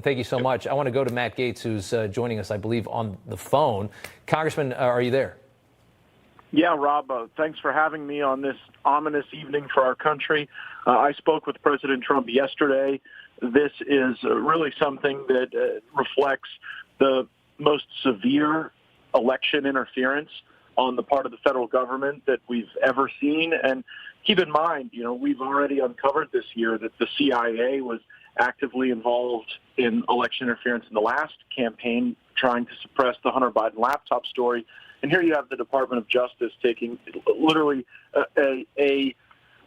Thank you so much. I want to go to Matt Gaetz, who's joining us, I believe, on the phone. Congressman, are you there? Yeah, Rob, thanks for having me on this ominous evening for our country. I spoke with President Trump yesterday. This is really something that reflects the most severe election interference on the part of the federal government that we've ever seen. And keep in mind, we've already uncovered this year that the CIA was actively involved in election interference in the last campaign, trying to suppress the Hunter Biden laptop story. And here you have the Department of Justice taking literally an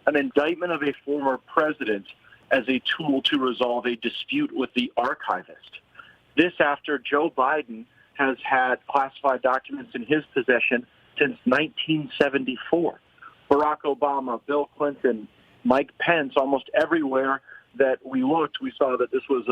indictment of a former president as a tool to resolve a dispute with the archivist. This after Joe Biden has had classified documents in his possession since 1974. Barack Obama, Bill Clinton, Mike Pence, almost everywhere that we looked, we saw that this was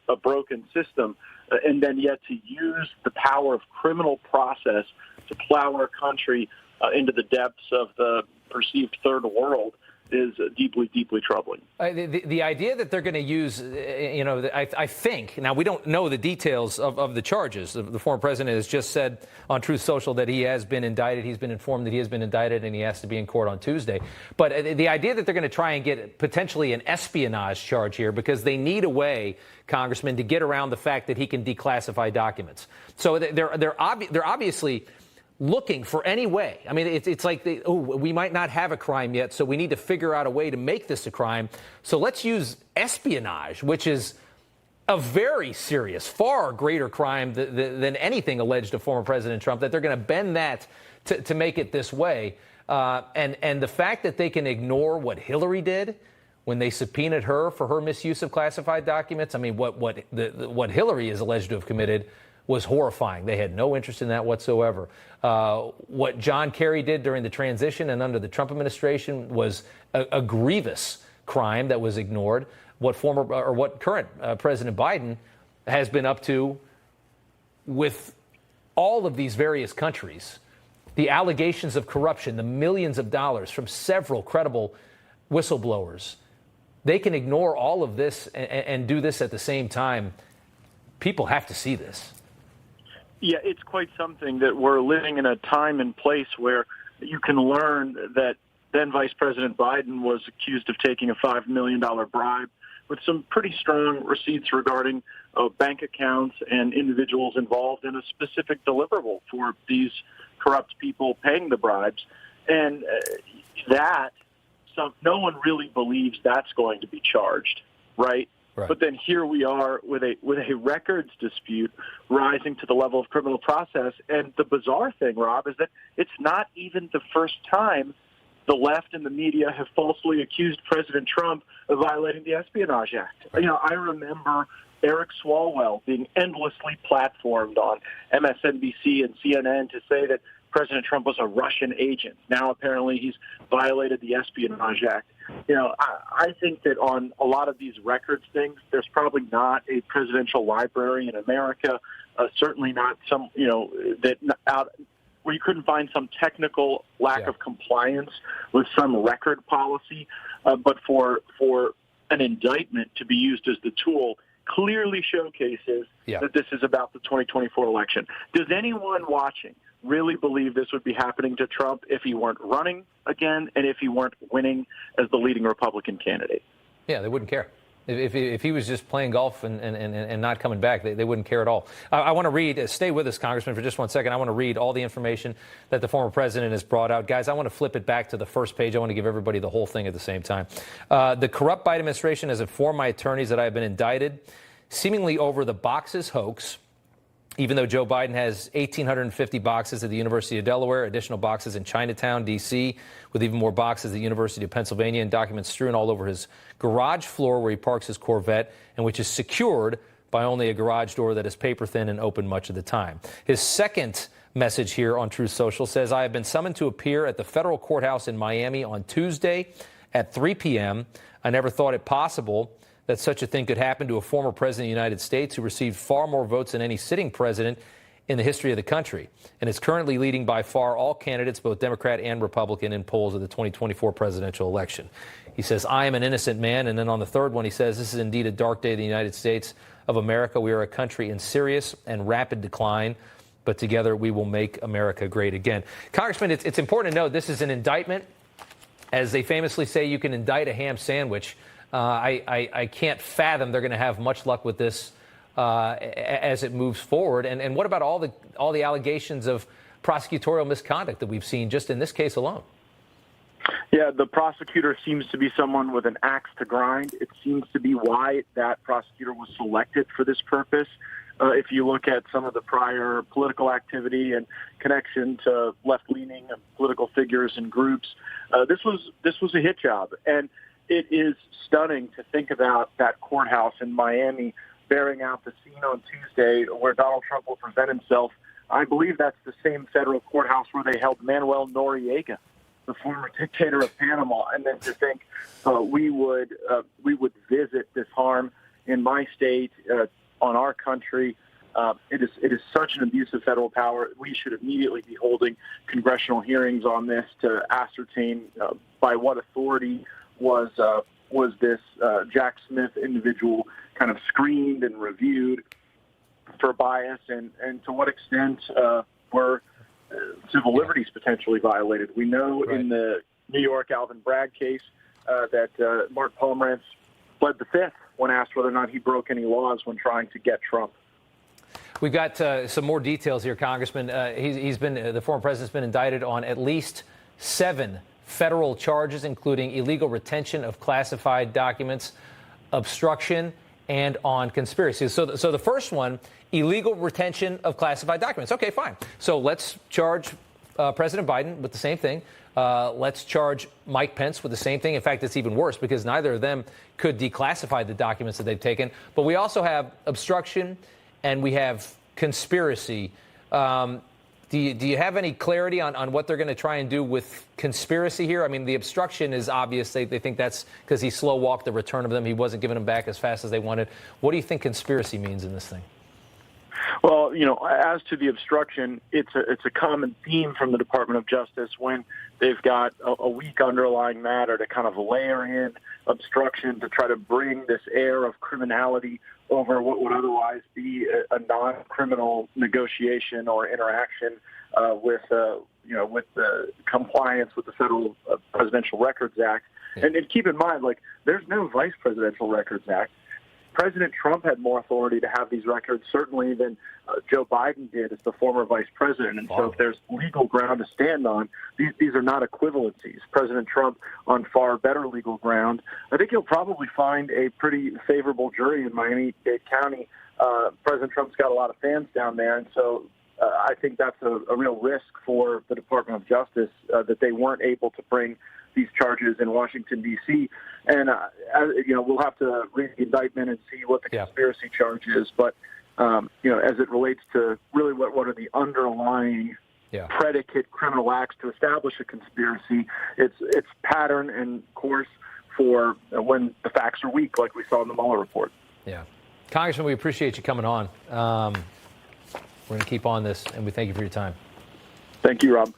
a broken system. And then yet to use the power of criminal process to plow our country into the depths of the perceived third world is deeply, deeply troubling. The idea that they're going to use, I think, now we don't know the details of the charges. The former president has just said on Truth Social that he has been indicted. He's been informed that he has been indicted and he has to be in court on Tuesday. But the idea that they're going to try and get potentially an espionage charge here because they need a way, Congressman, to get around the fact that he can declassify documents. So they're obviously looking for any way. I mean, it's like, we might not have a crime yet, so we need to figure out a way to make this a crime. So let's use espionage, which is a very serious, far greater crime than anything alleged of former President Trump, that they're going to bend that to make it this way. And the fact that they can ignore what Hillary did when they subpoenaed her for her misuse of classified documents. I mean, what Hillary is alleged to have committed was horrifying. They had no interest in that whatsoever. What John Kerry did during the transition and under the Trump administration was a grievous crime that was ignored. What current President Biden has been up to with all of these various countries, the allegations of corruption, the millions of dollars from several credible whistleblowers, they can ignore all of this and do this at the same time. People have to see this. Yeah, it's quite something that we're living in a time and place where you can learn that then Vice President Biden was accused of taking a $5 million bribe with some pretty strong receipts regarding bank accounts and individuals involved in a specific deliverable for these corrupt people paying the bribes. And no one really believes that's going to be charged, right? Right. But then here we are with a records dispute rising to the level of criminal process. And the bizarre thing, Rob, is that it's not even the first time the left and the media have falsely accused President Trump of violating the Espionage Act. Right. I remember Eric Swalwell being endlessly platformed on MSNBC and CNN to say that President Trump was a Russian agent. Now apparently he's violated the Espionage Act. I think that on a lot of these records things, there's probably not a presidential library in America, certainly not some, where you couldn't find some technical lack of compliance with some record policy. But for an indictment to be used as the tool clearly showcases that this is about the 2024 election. Does anyone watching really believe this would be happening to Trump if he weren't running again and if he weren't winning as the leading Republican candidate? Yeah, they wouldn't care. If he was just playing golf and not coming back, they wouldn't care at all. I want to read, stay with us, Congressman, for just 1 second. I want to read all the information that the former president has brought out. Guys, I want to flip it back to the first page. I want to give everybody the whole thing at the same time. The corrupt Biden administration has informed my attorneys that I have been indicted, seemingly over the Boxes Hoax, even though Joe Biden has 1,850 boxes at the University of Delaware, additional boxes in Chinatown, D.C., with even more boxes at the University of Pennsylvania, and documents strewn all over his garage floor where he parks his Corvette, and which is secured by only a garage door that is paper thin and open much of the time. His second message here on Truth Social says, I have been summoned to appear at the federal courthouse in Miami on Tuesday at 3 p.m. I never thought it possible that such a thing could happen to a former president of the United States who received far more votes than any sitting president in the history of the country, and is currently leading by far all candidates, both Democrat and Republican, in polls of the 2024 presidential election. He says, I am an innocent man. And then on the third one, he says, this is indeed a dark day in the United States, of America. We are a country in serious and rapid decline, but together we will make America great again. Congressman, it's important to note this is an indictment. As they famously say, you can indict a ham sandwich. I can't fathom they're going to have much luck with this as it moves forward. And what about all the allegations of prosecutorial misconduct that we've seen just in this case alone? Yeah, the prosecutor seems to be someone with an axe to grind. It seems to be why that prosecutor was selected for this purpose. If you look at some of the prior political activity and connection to left-leaning political figures and groups, this was a hit job. And it is stunning to think about that courthouse in Miami bearing out the scene on Tuesday where Donald Trump will present himself. I believe that's the same federal courthouse where they held Manuel Noriega, the former dictator of Panama. And then to think we would visit this harm in my state, on our country. It is such an abuse of federal power. We should immediately be holding congressional hearings on this to ascertain by what authority was this Jack Smith individual kind of screened and reviewed for bias, and to what extent were civil liberties potentially violated. We know in the New York Alvin Bragg case that Mark Pomerantz pled the fifth when asked whether or not he broke any laws when trying to get Trump. We've got some more details here, Congressman. The former president's been indicted on at least 7 federal charges, including illegal retention of classified documents, obstruction, and on conspiracy. So the first one, illegal retention of classified documents. Okay, fine. So let's charge President Biden with the same thing. Let's charge Mike Pence with the same thing. In fact, it's even worse because neither of them could declassify the documents that they've taken. But we also have obstruction and we have conspiracy. Do you have any clarity on what they're going to try and do with conspiracy here? I mean, the obstruction is obvious. They think that's because he slow-walked the return of them. He wasn't giving them back as fast as they wanted. What do you think conspiracy means in this thing? Well, as to the obstruction, it's a common theme from the Department of Justice when they've got a weak underlying matter to kind of layer in obstruction to try to bring this air of criminality over what would otherwise be a non-criminal negotiation or interaction with the compliance with the Federal Presidential Records Act. Yeah. And keep in mind, there's no Vice Presidential Records Act. President Trump had more authority to have these records, certainly, than Joe Biden did as the former vice president. And so if there's legal ground to stand on, these are not equivalencies. President Trump on far better legal ground. I think you'll probably find a pretty favorable jury in Miami-Dade County. President Trump's got a lot of fans down there, and so I think that's a real risk for the Department of Justice that they weren't able to bring these charges in Washington, D.C. And, we'll have to read the indictment and see what the conspiracy charge is. But, as it relates to really what are the underlying predicate criminal acts to establish a conspiracy, it's pattern and course for when the facts are weak, like we saw in the Mueller report. Yeah. Congressman, we appreciate you coming on. We're going to keep on this, and we thank you for your time. Thank you, Rob.